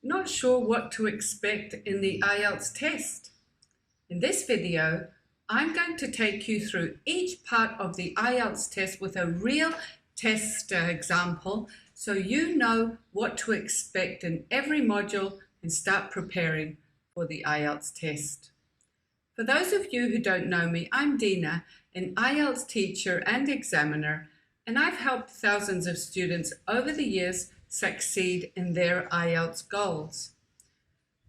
Not sure what to expect in the IELTS test? In this video, I'm going to take you through each part of the IELTS test with a real test example so you know what to expect in every module and start preparing for the IELTS test. For those of you who don't know me, I'm Dina, an IELTS teacher and examiner, and I've helped thousands of students over the years succeed in their IELTS goals.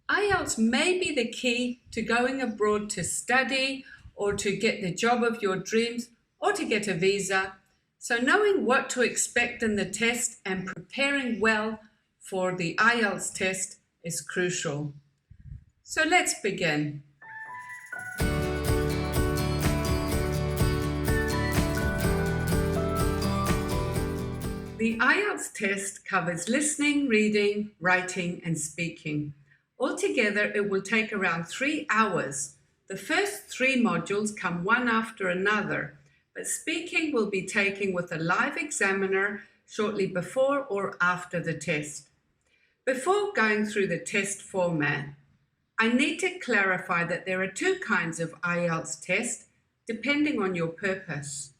IELTS may be the key to going abroad to study or to get the job of your dreams or to get a visa. So knowing what to expect in the test and preparing well for the IELTS test is crucial. So let's begin. The IELTS test covers listening, reading, writing, and speaking. Altogether, it will take around 3 hours. The first 3 modules come one after another, but speaking will be taken with a live examiner shortly before or after the test. Before going through the test format, I need to clarify that there are 2 kinds of IELTS test, depending on your purpose.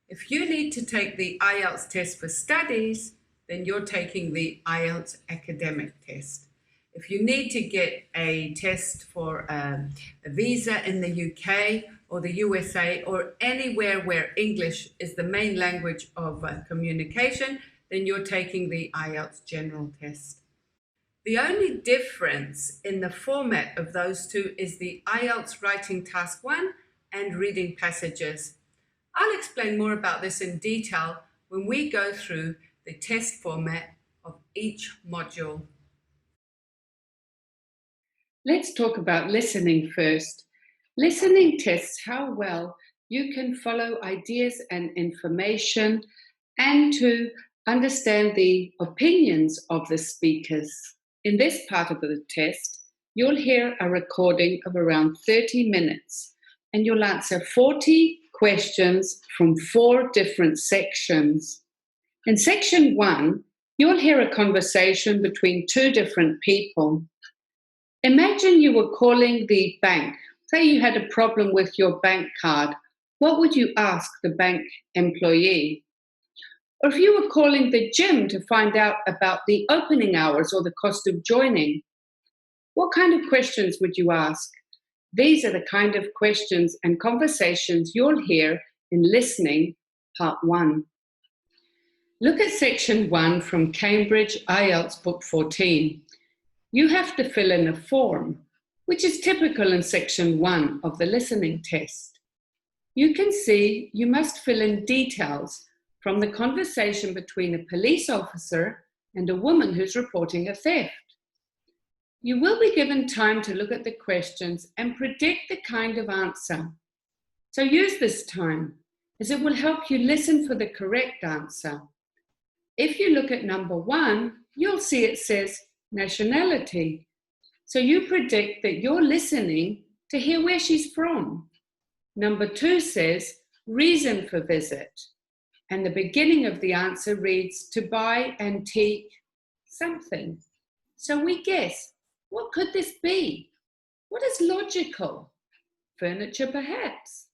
If you need to take the IELTS test for studies, then you're taking the IELTS academic test. If you need to get a test for a visa in the UK or the USA or anywhere where English is the main language of communication, then you're taking the IELTS general test. The only difference in the format of those 2 is the IELTS writing task 1 and reading passages. I'll explain more about this in detail when we go through the test format of each module. Let's talk about listening first. Listening tests how well you can follow ideas and information and to understand the opinions of the speakers. In this part of the test, you'll hear a recording of around 30 minutes and you'll answer 40 questions from 4 different sections. In section 1, you'll hear a conversation between 2 different people. Imagine you were calling the bank. Say you had a problem with your bank card. What would you ask the bank employee? Or if you were calling the gym to find out about the opening hours or the cost of joining, what kind of questions would you ask? These are the kind of questions and conversations you'll hear in listening, part 1. Look at section 1 from Cambridge IELTS book 14. You have to fill in a form, which is typical in section 1 of the listening test. You can see you must fill in details from the conversation between a police officer and a woman who's reporting a theft. You will be given time to look at the questions and predict the kind of answer. So use this time, as it will help you listen for the correct answer. If you look at number 1, you'll see it says nationality. So you predict that you're listening to hear where she's from. Number 2 says reason for visit. And the beginning of the answer reads to buy antique something. So we guess. What could this be? What is logical? Furniture, perhaps.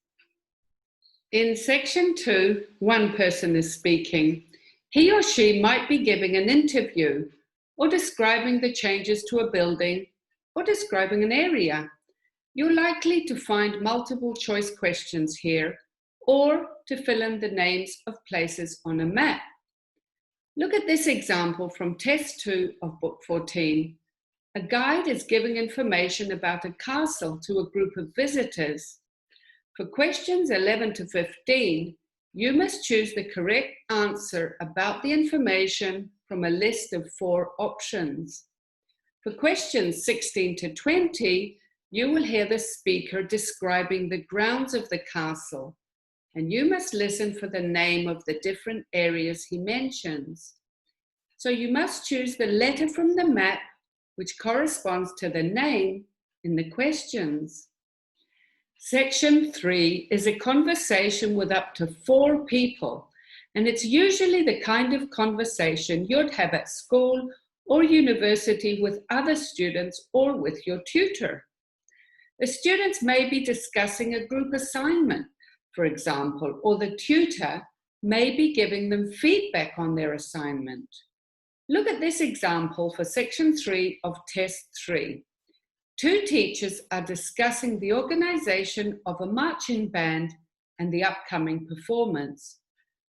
In section 2, one person is speaking. He or she might be giving an interview or describing the changes to a building or describing an area. You're likely to find multiple choice questions here or to fill in the names of places on a map. Look at this example from test 2 of book 14. A guide is giving information about a castle to a group of visitors. For questions 11 to 15, you must choose the correct answer about the information from a list of 4 options. For questions 16 to 20, you will hear the speaker describing the grounds of the castle, and you must listen for the name of the different areas he mentions. So you must choose the letter from the map which corresponds to the name in the questions. Section 3 is a conversation with up to 4 people, and it's usually the kind of conversation you'd have at school or university with other students or with your tutor. The students may be discussing a group assignment, for example, or the tutor may be giving them feedback on their assignment. Look at this example for section 3 of test 3. Two teachers are discussing the organization of a marching band and the upcoming performance.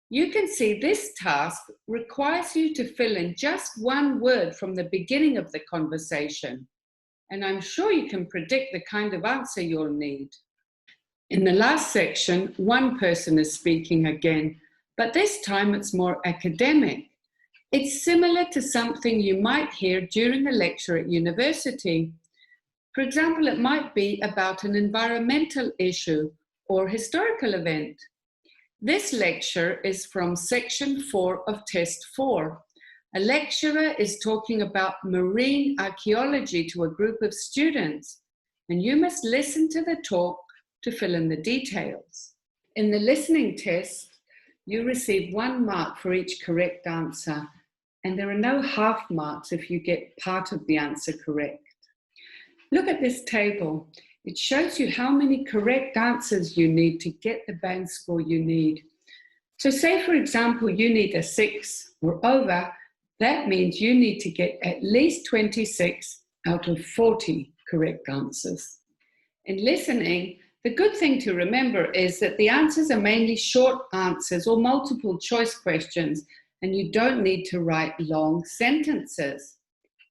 You can see this task requires you to fill in just one word from the beginning of the conversation, and I'm sure you can predict the kind of answer you'll need. In the last section, one person is speaking again, but this time it's more academic. It's similar to something you might hear during a lecture at university. For example, it might be about an environmental issue or historical event. This lecture is from section 4 of test 4. A lecturer is talking about marine archaeology to a group of students, and you must listen to the talk to fill in the details. In the listening test, you receive 1 mark for each correct answer, and there are no half marks if you get part of the answer correct. Look at this table. It shows you how many correct answers you need to get the band score you need. So say, for example, you need a 6 or over. That means you need to get at least 26 out of 40 correct answers. In listening, the good thing to remember is that the answers are mainly short answers or multiple choice questions, and you don't need to write long sentences.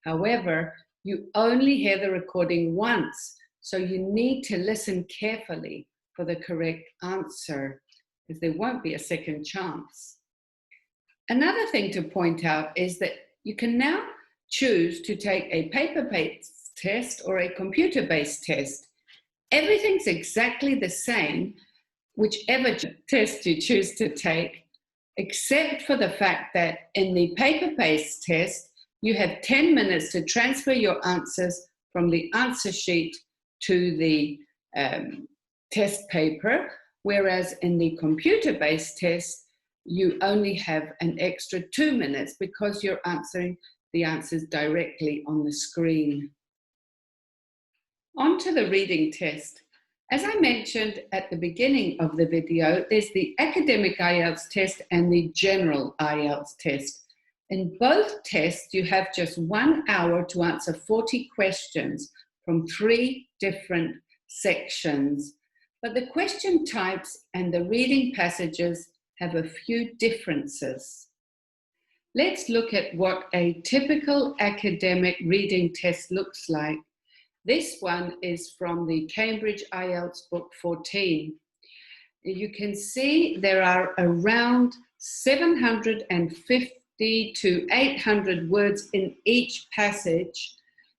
However, you only hear the recording once, so you need to listen carefully for the correct answer, because there won't be a second chance. Another thing to point out is that you can now choose to take a paper-based test or a computer-based test. Everything's exactly the same, whichever test you choose to take, except for the fact that in the paper-based test, you have 10 minutes to transfer your answers from the answer sheet to the test paper, whereas in the computer-based test, you only have an extra 2 minutes because you're answering the answers directly on the screen. On to the reading test. As I mentioned at the beginning of the video, there's the academic IELTS test and the general IELTS test. In both tests, you have just 1 hour to answer 40 questions from 3 different sections. But the question types and the reading passages have a few differences. Let's look at what a typical academic reading test looks like. This one is from the Cambridge IELTS book 14. You can see there are around 750 to 800 words in each passage,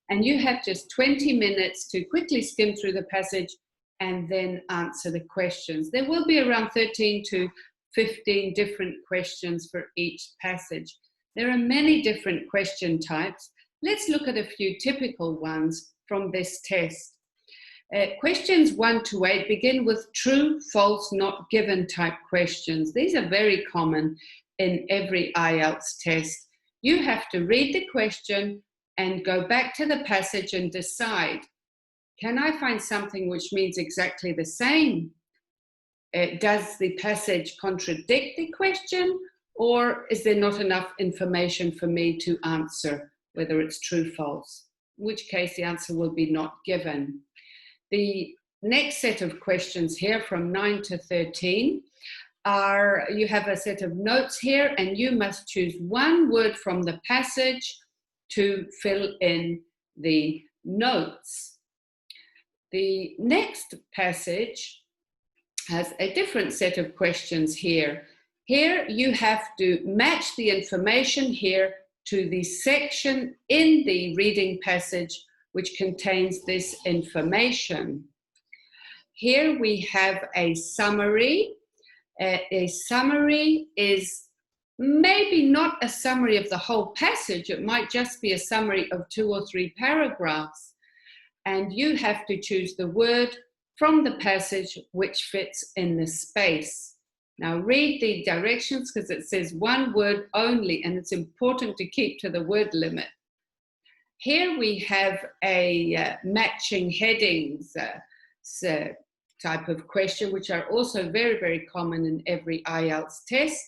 and you have just 20 minutes to quickly skim through the passage and then answer the questions. There will be around 13 to 15 different questions for each passage. There are many different question types. Let's look at a few typical ones from this test. Questions 1 to 8 begin with true, false, not given type questions. These are very common in every IELTS test. You have to read the question and go back to the passage and decide, can I find something which means exactly the same? Does the passage contradict the question, or is there not enough information for me to answer whether it's true, false? In which case the answer will be not given. The next set of questions here from 9 to 13 are, you have a set of notes here and you must choose 1 word from the passage to fill in the notes. The next passage has a different set of questions here. Here you have to match the information here to the section in the reading passage which contains this information. Here we have a summary. A summary is maybe not a summary of the whole passage. It might just be a summary of 2 or 3 paragraphs. And you have to choose the word from the passage which fits in the space. Now read the directions because it says 1 word only, and it's important to keep to the word limit. Here we have a matching headings type of question, which are also very, very common in every IELTS test.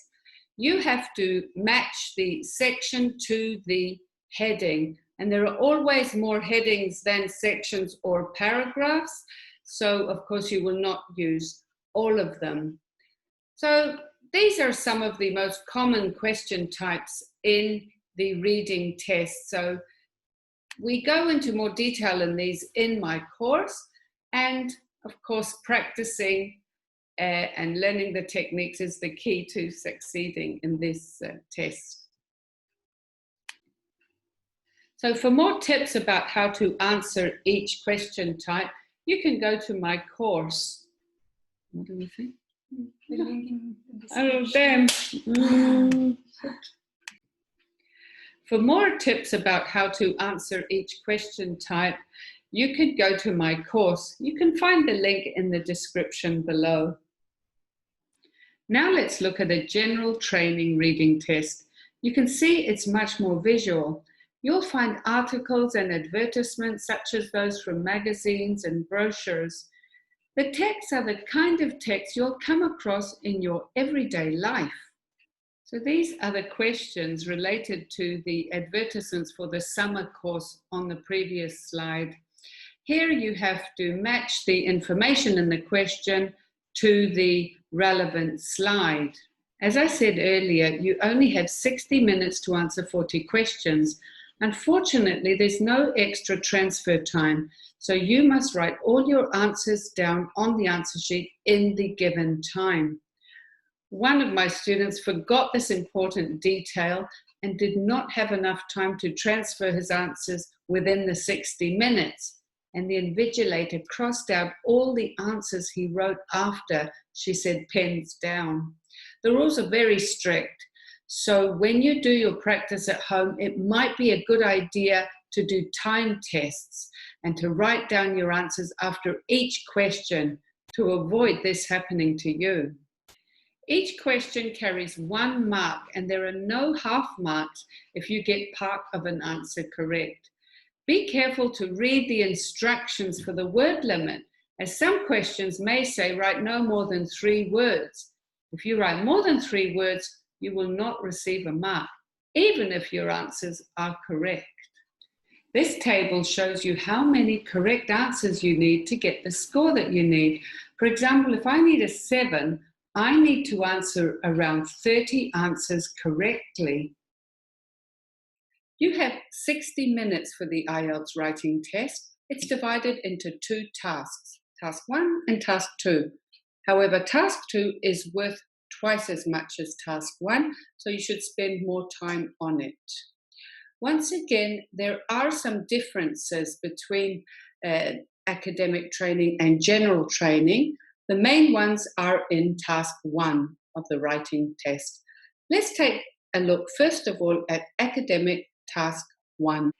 You have to match the section to the heading, and there are always more headings than sections or paragraphs, so of course you will not use all of them. So these are some of the most common question types in the reading test. So we go into more detail in these in my course, and of course practicing and learning the techniques is the key to succeeding in this test. So for more tips about how to answer each question type, you can go to my course. What do we think? The link in the Oh, damn. For more tips about how to answer each question type, you can go to my course. You can find the link in the description below. Now let's look at a general training reading test. You can see it's much more visual. You'll find articles and advertisements such as those from magazines and brochures. The texts are the kind of text you'll come across in your everyday life. So these are the questions related to the advertisements for the summer course on the previous slide. Here you have to match the information in the question to the relevant slide. As I said earlier, you only have 60 minutes to answer 40 questions. Unfortunately, there's no extra transfer time, so you must write all your answers down on the answer sheet in the given time. One of my students forgot this important detail and did not have enough time to transfer his answers within the 60 minutes. And the invigilator crossed out all the answers he wrote after she said pens down. The rules are very strict. So when you do your practice at home, it might be a good idea to do time tests and to write down your answers after each question to avoid this happening to you. Each question carries 1 mark, and there are no half marks if you get part of an answer correct. Be careful to read the instructions for the word limit, as some questions may say write no more than 3 words. If you write more than 3 words, you will not receive a mark, even if your answers are correct. This table shows you how many correct answers you need to get the score that you need. For example, if I need a 7, I need to answer around 30 answers correctly. You have 60 minutes for the IELTS writing test. It's divided into 2 tasks, task 1 and task 2. However, task 2 is worth twice as much as task 1, so you should spend more time on it. Once again, there are some differences between academic training and general training. The main ones are in task 1 of the writing test. Let's take a look, first of all, at academic task 1.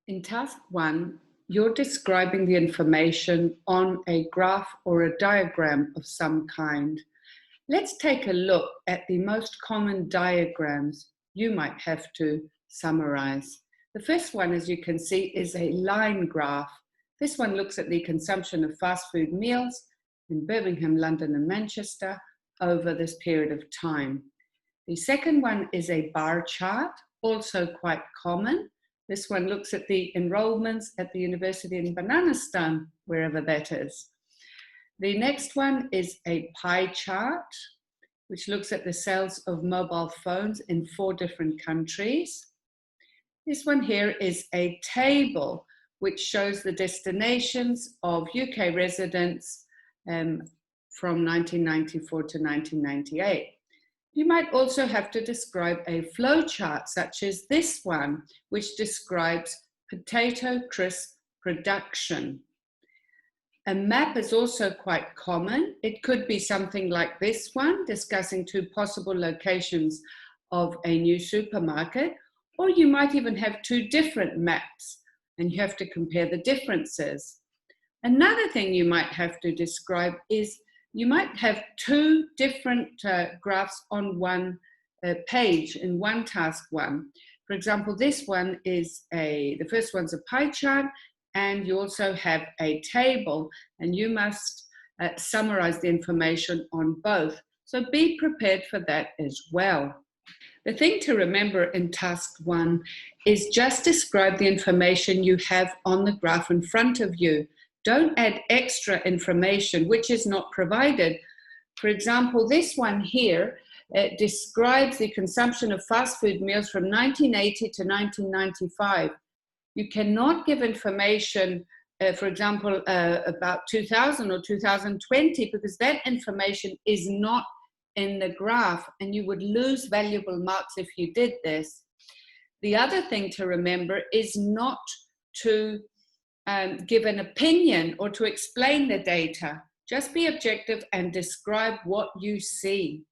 In task 1, you're describing the information on a graph or a diagram of some kind. Let's take a look at the most common diagrams you might have to summarize. The first one, as you can see, is a line graph. This one looks at the consumption of fast food meals in Birmingham, London, and Manchester over this period of time. The second one is a bar chart, also quite common. This one looks at the enrollments at the university in Bananistan, wherever that is. The next one is a pie chart, which looks at the sales of mobile phones in 4 different countries. This one here is a table which shows the destinations of UK residents from 1994 to 1998. You might also have to describe a flow chart such as this one, which describes potato crisp production. A map is also quite common. It could be something like this one, discussing 2 possible locations of a new supermarket, or you might even have 2 different maps and you have to compare the differences. Another thing you might have to describe is you might have 2 different graphs on one page in one task 1. For example, this one is the first one's a pie chart, and you also have a table, and you must summarize the information on both. So be prepared for that as well. The thing to remember in task 1 is just describe the information you have on the graph in front of you. Don't add extra information which is not provided. For example, this one here describes the consumption of fast food meals from 1980 to 1995. You cannot give information, for example, about 2000 or 2020, because that information is not in the graph, and you would lose valuable marks if you did this. The other thing to remember is not to give an opinion or to explain the data. Just be objective and describe what you see.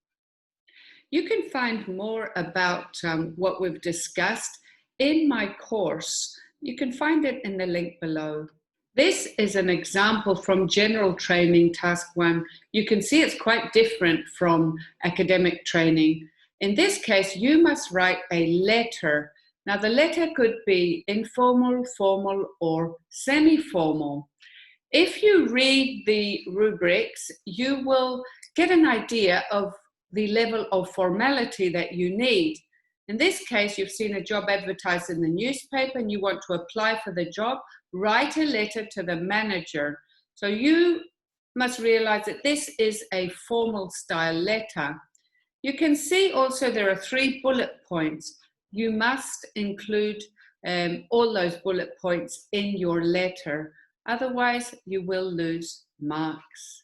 You can find more about what we've discussed in my course. You can find it in the link below. This is an example from general training, task 1. You can see it's quite different from academic training. In this case, you must write a letter. Now, the letter could be informal, formal, or semi-formal. If you read the rubrics, you will get an idea of the level of formality that you need. In this case, you've seen a job advertised in the newspaper and you want to apply for the job. Write a letter to the manager. So you must realize that this is a formal style letter. You can see also there are 3 bullet points. You must include all those bullet points in your letter. Otherwise, you will lose marks.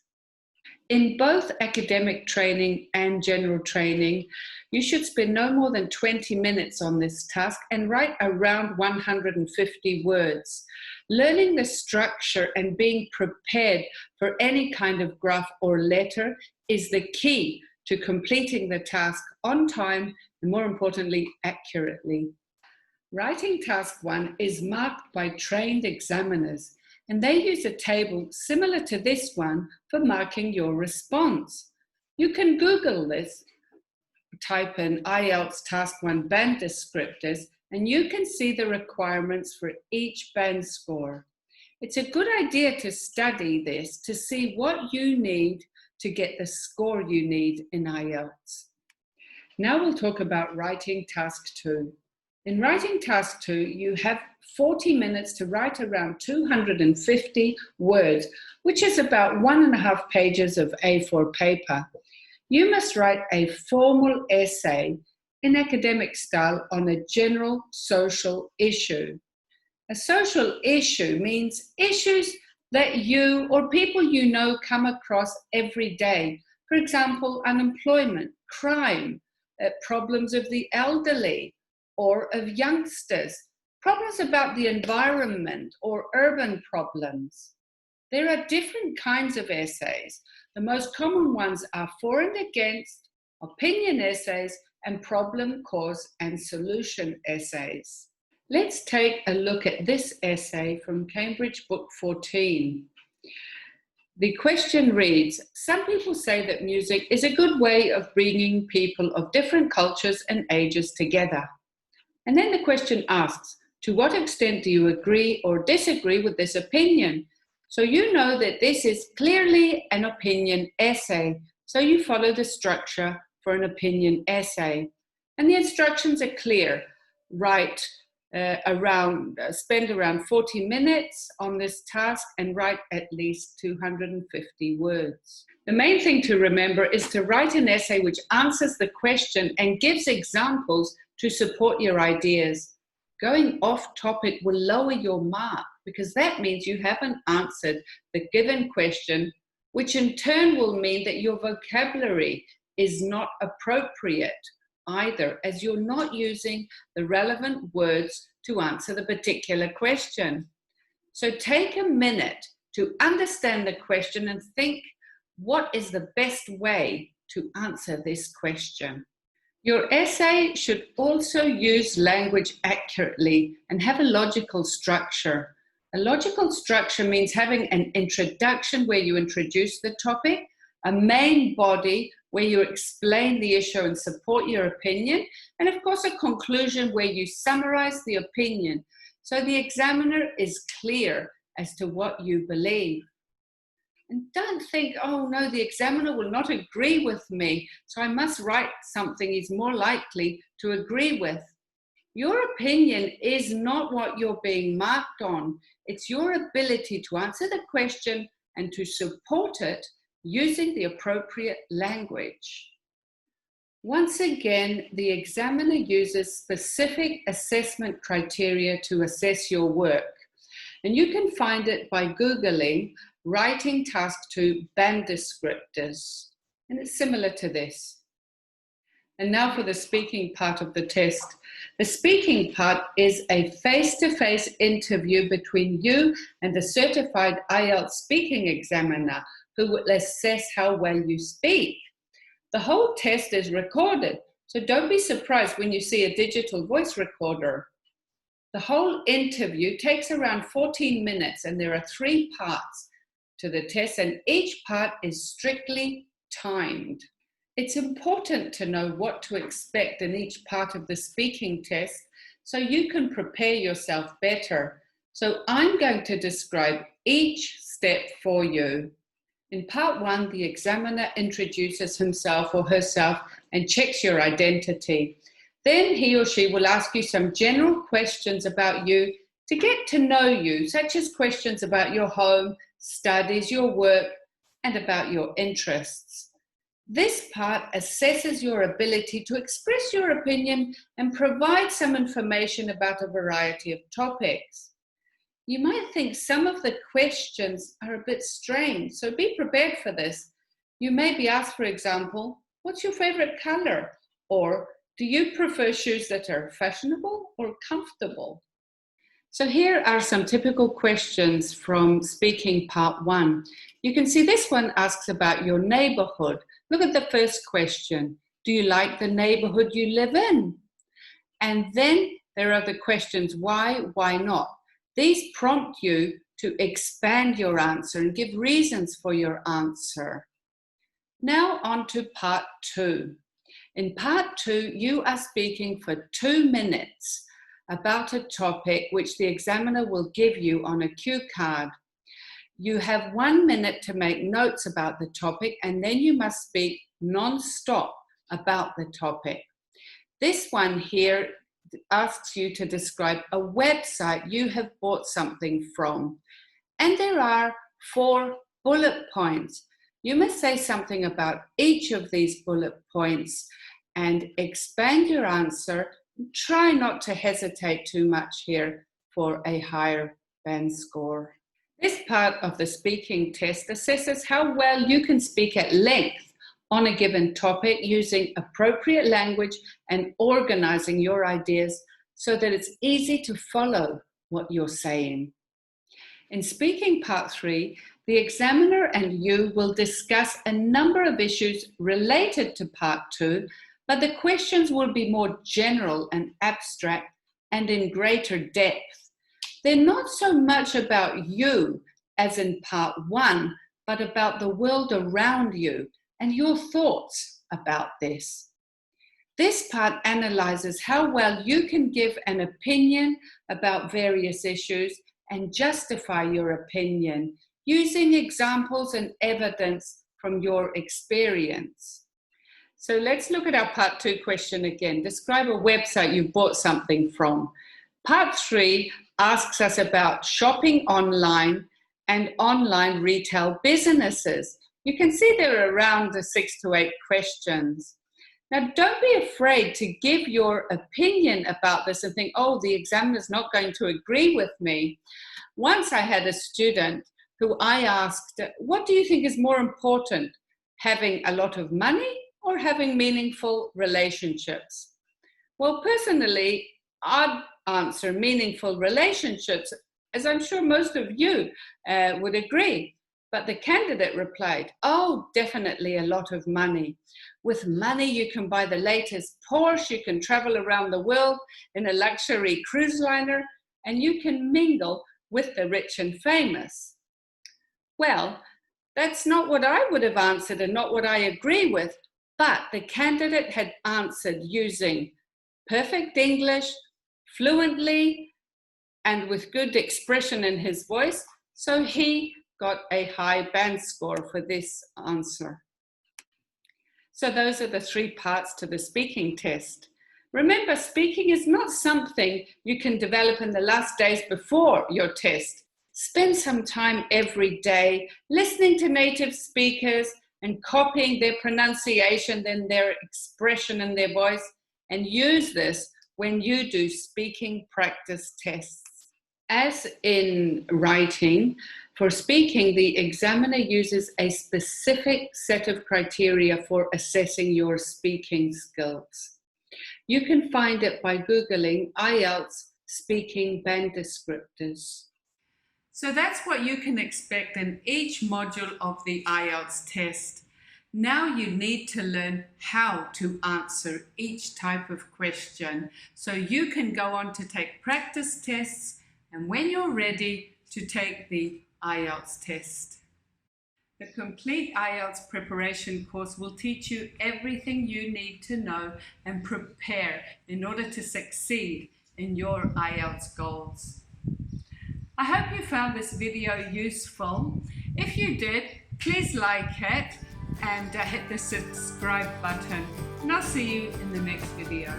In both academic training and general training, you should spend no more than 20 minutes on this task and write around 150 words. Learning the structure and being prepared for any kind of graph or letter is the key to completing the task on time and, more importantly, accurately. Writing task 1 is marked by trained examiners, and they use a table similar to this one for marking your response. You can Google this, type in IELTS task 1 band descriptors, and you can see the requirements for each band score. It's a good idea to study this to see what you need to get the score you need in IELTS. Now we'll talk about writing task 2. In writing task 2, you have 40 minutes to write around 250 words, which is about 1.5 pages of A4 paper. You must write a formal essay in academic style on a general social issue. A social issue means issues that you or people you know come across every day. For example, unemployment, crime, problems of the elderly or of youngsters, problems about the environment or urban problems. There are different kinds of essays. The most common ones are for and against, opinion essays, and problem, cause, and solution essays. Let's take a look at this essay from Cambridge Book 14. The question reads, some people say that music is a good way of bringing people of different cultures and ages together. And then the question asks, to what extent do you agree or disagree with this opinion? So you know that this is clearly an opinion essay. So you follow the structure for an opinion essay. And the instructions are clear. Write spend around 40 minutes on this task and write at least 250 words. The main thing to remember is to write an essay which answers the question and gives examples to support your ideas. Going off topic will lower your mark because that means you haven't answered the given question, which in turn will mean that your vocabulary is not appropriate either, as you're not using the relevant words to answer the particular question. So take a minute to understand the question and think, what is the best way to answer this question? Your essay should also use language accurately and have a logical structure. A logical structure means having an introduction where you introduce the topic, a main body where you explain the issue and support your opinion, and of course a conclusion where you summarize the opinion so the examiner is clear as to what you believe. And don't think, oh no, the examiner will not agree with me, so I must write something he's more likely to agree with. Your opinion is not what you're being marked on. It's your ability to answer the question and to support it using the appropriate language. Once again, the examiner uses specific assessment criteria to assess your work. And you can find it by Googling Writing Task 2 band descriptors. And it's similar to this. And now for the speaking part of the test. The speaking part is a face-to-face interview between you and a certified IELTS speaking examiner who will assess how well you speak. The whole test is recorded, so don't be surprised when you see a digital voice recorder. The whole interview takes around 14 minutes, and there are 3 parts to the test, and each part is strictly timed. It's important to know what to expect in each part of the speaking test so you can prepare yourself better. So I'm going to describe each step for you. In part 1, the examiner introduces himself or herself and checks your identity. Then he or she will ask you some general questions about you to get to know you, such as questions about your home, studies, your work, and about your interests. This part assesses your ability to express your opinion and provide some information about a variety of topics. You might think some of the questions are a bit strange, so be prepared for this. You may be asked, for example, what's your favorite color? Or do you prefer shoes that are fashionable or comfortable? So here are some typical questions from speaking part 1. You can see this one asks about your neighborhood. Look at the first question. Do you like the neighborhood you live in? And then there are the questions, why not? These prompt you to expand your answer and give reasons for your answer. Now on to part 2. In part 2, you are speaking for 2 minutes about a topic which the examiner will give you on a cue card. You have 1 minute to make notes about the topic, and then you must speak non-stop about the topic. This one here asks you to describe a website you have bought something from. And there are 4 bullet points. You must say something about each of these bullet points and expand your answer. Try not to hesitate too much here for a higher band score. This part of the speaking test assesses how well you can speak at length on a given topic using appropriate language and organizing your ideas so that it's easy to follow what you're saying. In speaking part 3, the examiner and you will discuss a number of issues related to part 2, but the questions will be more general and abstract and in greater depth. They're not so much about you as in part 1, but about the world around you and your thoughts about this. This part analyzes how well you can give an opinion about various issues and justify your opinion using examples and evidence from your experience. So let's look at our part 2 question again. Describe a website you bought something from. Part 3 asks us about shopping online and online retail businesses. You can see there are around 6 to 8 questions. Now, don't be afraid to give your opinion about this and think, oh, the examiner's not going to agree with me. Once I had a student who I asked, what do you think is more important, having a lot of money or having meaningful relationships? Well, personally, I'd answer meaningful relationships, as I'm sure most of you would agree. But the candidate replied, oh, definitely a lot of money. With money, you can buy the latest Porsche, you can travel around the world in a luxury cruise liner, and you can mingle with the rich and famous. Well, that's not what I would have answered and not what I agree with. but the candidate had answered using perfect English, fluently, and with good expression in his voice, so he got a high band score for this answer. So those are the 3 parts to the speaking test. Remember, speaking is not something you can develop in the last days before your test. Spend some time every day listening to native speakers and copying their pronunciation, then their expression and their voice, and use this when you do speaking practice tests. As in writing, for speaking, the examiner uses a specific set of criteria for assessing your speaking skills. You can find it by Googling IELTS speaking band descriptors. So that's what you can expect in each module of the IELTS test. Now you need to learn how to answer each type of question so you can go on to take practice tests and when you're ready to take the IELTS test. The complete IELTS preparation course will teach you everything you need to know and prepare in order to succeed in your IELTS goals. I hope you found this video useful. If you did, please like it and hit the subscribe button. And I'll see you in the next video.